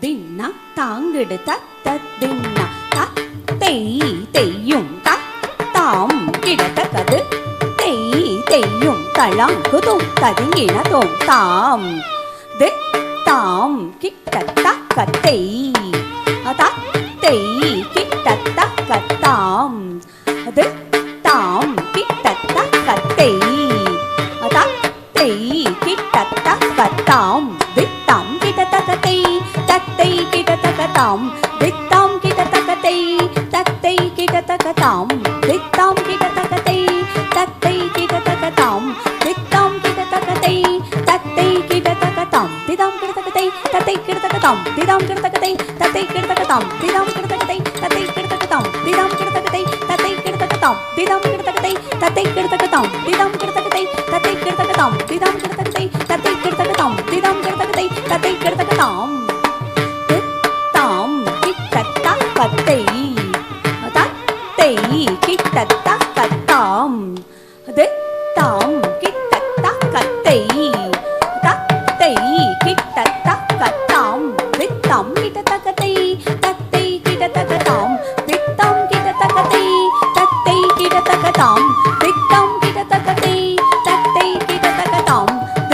தின்ன தாங்கிடு தின்ன தெய் தெய்யும் தாம் கிடத்தக்கது தெய் தெய்யும் தளாங்குதும் ததிங்கினதும் தாம் தாம் கிட்டத்தக்கத்தை தெய் கிட்டத்தக்கத்தாம் தாம் கிட்டத்தக்கத்தை தெய் கிட்டத்தக்கத்தாம் வித்தாம் கிட்டத்தக்கத்தை தத்தை கிட்டத்தக்கத்தாம் வித்தாம் கிட்டத்தக்கத்தை தத்தை கிட்டத்தக்கத்தாம் வித்தாம் கிட்டத்தக்கத்தை தத்தை கிட்டத்தக்கத்தாம் வித்தாம் கிட்டத்தக்கத்தை தத்தை கிட்டத்தக்கத்தாம் திதாம் கிட்டத்தக்கத்தை தத்தை கிட்டத்தக்கத்தாம் திதாம் கிட்டத்தக்கத்தை தத்தை கிட்டத்தக்கத்தாம் திதாம் கிட்டத்தக்கத்தை தத்தை கிட்டத்தக்கத்தாம் திதாம் கிட்டத்தக்கத்தை தத்தை கிட்டத்தக்கத்தாம் திதாம் கிட்டத்தக்கத்தை தத்தை கிட்டத்தக்கத்தாம் திதாம் கிட்டத்தக்கத்தை தத்தை கிட்டத்தக்கத்தாம் திதாம் கிட்டத்தக்கத்தை தத்தை கிட்டத்தக்கத்தாம் திதாம் கிட்டத்தக்கத்தை தத்தை கிட்டத்தக்கத்தாம் தாம் கிட்டத்தக்கத்தை தத்தை கிட்டத்தக்கத்தாம் தாம் கிட்டத்தக்கத்தை தத்தை கிட்டத்தக்கத்தாம் வித்தாம் கிட்டத்தக்கத்தை தத்தை கிட்டத்தக்கத்தாம் வித்தாம் கிட்டத்தக்கத்தை தத்தை கிட்டத்தக்கத்தாம் வித்தாம் கிட்டத்தக்கத்தை தத்தை கிட்டத்தக்கத்தாம்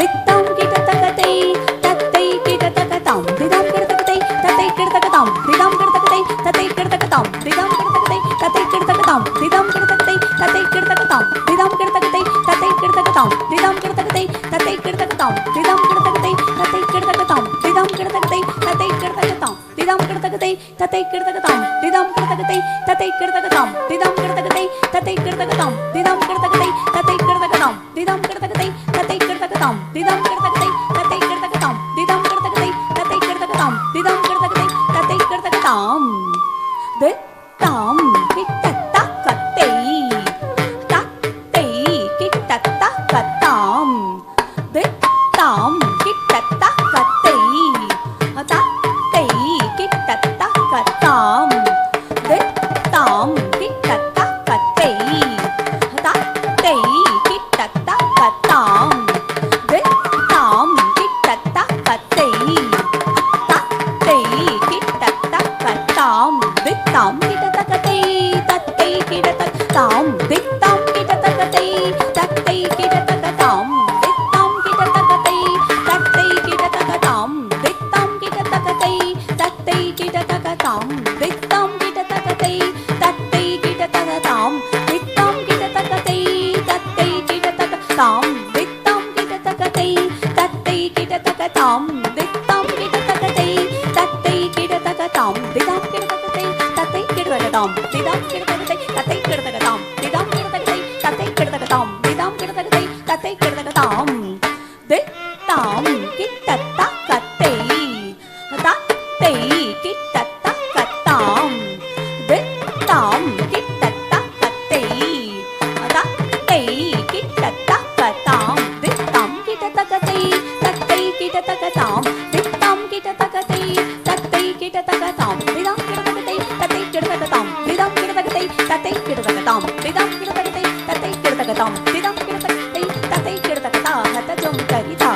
வித்தாம் கிட்டத்தக்கத்தை தத்தை கிட்டத்தக்கத்தாம் திதாம் கிட்டத்தக்கத்தை தத்தை கிட்டத்தக்கத்தாம் திதாம் கிட்டத்தக்கத்தை தத்தை கிட்டத்தக்கத்தாம் திதாம் கிட்டத்தக்கத்தை தத்தை கிட்டத்தக்கத்தாம் திதாம் கிட்டத்தக்கத்தை தத்தை கிட்டத்தக்கத்தாம் திதாம் கிட்டத்தக்கத்தை தத்தை கிட்டத்தக்கத்தாம் திதாம் கிட்டத்தக்கத்தை தத்தை கிட்டத்தக்கத்தாம் திதாம் கிட்டத்தக்கத்தை தத்தை கிட்டத்தக்கத்தாம் திதாம் கிட்டத்தக்கத்தை தத்தை கிட்டத்தக்கத்தாம் திதாம் கிட்டத்தக்கத்தை தத்தை கிட்டத்தக்கத்தாம் திதாம் கிட்டத்தக்கத்தை தத்தை கிட்டத்தக்கத்தாம் திதாம் கிட்டத்தக்கத்தை தத்தை கிட்டத்தக்கத்தாம் திதாம் கிட்டத்தக்கத்தை தத்தை கிட்டத்தக்கத்தாம் திதாம் கிட்டத்தக்கத்தை தத்தை கிட்டத்தக்கத்தாம் திதாம் கிட்டத்தக்கத்தை தத்தை கிட்டத்தக்கத்தாம் திதாம் கிட்டத்தக்கத்தை தத்தை கிட்டத்தக்கத்தாம் திதாம் கிட்டத்தக்கத்தை தத்தை கிட்டத்தக்கத்தாம் தாம் கிட்டத்தக்கத்தை தத்தை கிட்டத்தக்கத்தாம் தாம் கிட்டத்தக்கத்தை தத்தை கிட்டத்தக்கத்தாம் தாம் கிட்டத்தக்கத்தை தத்தை கிட்டத்தக்கத்தாம் தாம் கிட்டத்தக்கத்தை தத்தை கிட்டத்தக்கத்தாம் வித்தாம் கிட்டத்தக்கத்தை தத்தை கிட்டத்தக்கத்தாம் வித்தாம் கிட்டத்தக்கத்தை தத்தை கிட்டத்தக்கத்தாம் வித்தாம் கிட்டத்தக்கத்தை தத்தை கிட்டத்தக்கத்தாம் வித்தாம் கிட்டத்தக்கத்தை தத்தை கிட்டத்தக்கத்தாம் வித்தாம் கிட்டத்தக்கத்தை தத்தை கிட்டத்தக்கத்தாம் வித்தாம் கிட்டத்தக்கத்தை தத்தை கிட்டத்தக்கத்தாம் வித்தாம் கிட்டத்தக்கத்தை தத்தை கிட்டத்தக்கத்தாம் வித்தாம் கிட்டத்தக்கத்தை தத்தை கிட்டத்தக்கத்தாம் விதாம் கிட்டத்தக்கத்தை தத்தை கிட்டத்தக்கத்தாம் விதாம் கிட்டத்தக்கத்தை தத்தை கிட்டத்தக்கத்தாம் விதாம் கிட்டத்தக்கத்தை தத்தை கிட்டத்தக்கத்தாம் விதாம் கிட்டத்தக்கத்தை தத்தை கிட்டத்தக்கத்தாம் வித்தாம் கிட்டத்தக்கத்தை தத்தை கிட்டத்தக்கத்தாம் வித்தாம் கிட்டத்தக்கத்தை தத்தை கிட்டத்தக்கத்தாம் வித்தாம் கிட்டத்தக்கத்தை தத்தை கிட்டத்தக்கத்தாம் வித்தாம் கிட்டத்தக்கத்தை தத்தை கிட்டத்தக்கத்தாம் விதாம் கிட்டத்தக்கத்தை தத்தை கிட்டத்தக்கத்தாம் விதாம் கிட்டத்தக்கத்தை தத்தை கிட்டத்தக்கத்தாம் விதாம் கிட்டத்தக்கத்தை தத்தை கிட்டத்தக்கத்தாம் விதாம் கிட்டத்தக்கத்தை தத்தை கிட்டத்தக்கத்தா ஹத ஜம் கரிதா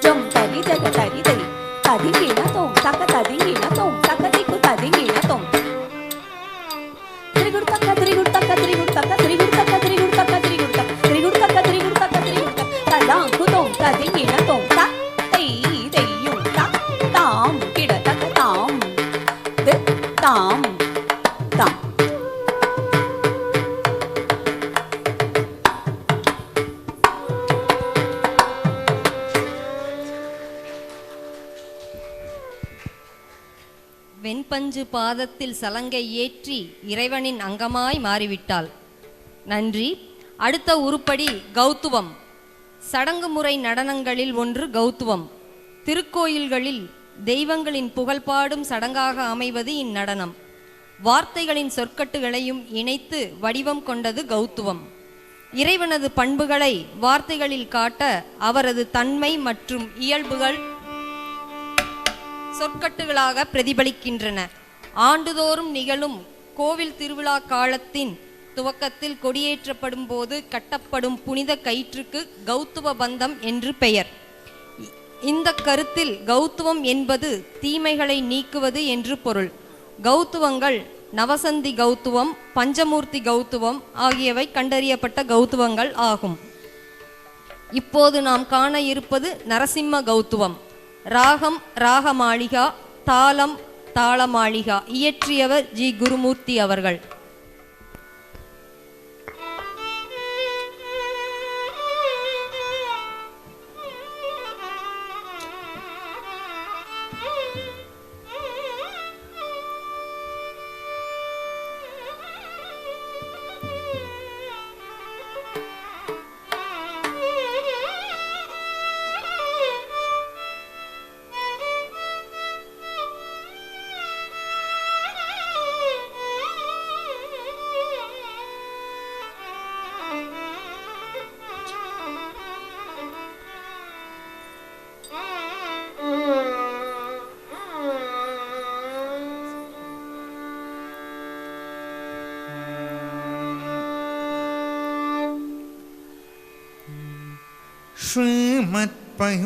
ஜகதரிதை ததிங்கினதோம் தக்க ததிங்கினதோம் தக்கதிக்கு ததிங்கினதோம் திரிகுர்தக்க திரிகுர்தக்க திரிகுர்தக்க திரிகுர்தக்க திரிகுர்தக்க திரிகுர்தக்க திரிகுர்தக்க திரிகுர்தக்க திரிகுர்தக்க தலாங்குதோம் ததிங்கினதோம் தத்தை தெய்யும் தாம் கிடதக்கதாம் தாம் தாம் வெண்பஞ்சு பாதத்தில் சலங்கை ஏற்றி இறைவனின் அங்கமாய் மாறிவிட்டாள். நன்றி. அடுத்த உருப்படி கௌத்துவம். சடங்கு முறை நடனங்களில் ஒன்று கௌத்துவம். திருக்கோயில்களில் தெய்வங்களின் புகழ்பாடும் சடங்காக அமைவது இந்நடனம். வார்த்தைகளின் சொற்கட்டுகளையும் இணைத்து வடிவம் கொண்டது கௌத்துவம். இறைவனது பண்புகளை வார்த்தைகளில் காட்ட அவரது தன்மை மற்றும் இயல்புகள் சொற்கட்டுகளாக பிரதிபலிக்கின்றன. ஆண்டுதோறும் நிகழும் கோவில் திருவிழா காலத்தின் துவக்கத்தில் கொடியேற்றப்படும் போது கட்டப்படும் புனித கயிற்றுக்கு கௌத்துவ பந்தம் என்று பெயர். இந்த கருத்தில் கௌத்துவம் என்பது தீமைகளை நீக்குவது என்று பொருள். கௌத்துவங்கள் நவசந்தி கௌத்துவம், பஞ்சமூர்த்தி கௌத்துவம் ஆகியவை கண்டறியப்பட்ட கௌத்துவங்கள் ஆகும். இப்போது நாம் காண இருப்பது நரசிம்ம கௌத்துவம். ராகம் ராகமாளிகா, தாளம் தாளமாளிகா. இயற்றியவர் ஜி குருமூர்த்தி அவர்கள்.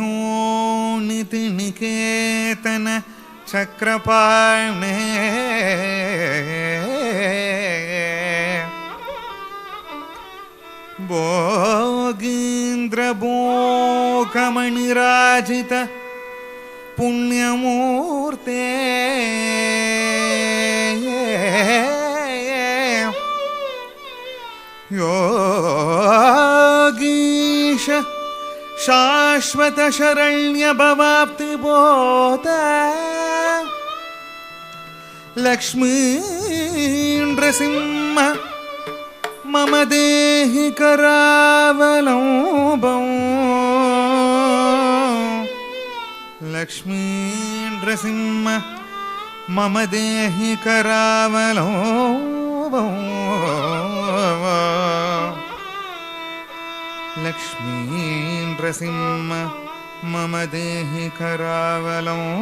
श्रीमत्पयोनिधि निकेतन चक्रपाणे भोगीन्द्रभोगमणिराजित पुण्यमूर्ते योगीश शाश्वत शरण्य भवाप्ति बोध लक्ष्मी नृसिंह मम देहि करावलम्बं लक्ष्मी नृसिंह मम देहि करावलम्बं लक्ष्मी नृसिंह मम देहि करावलम्बं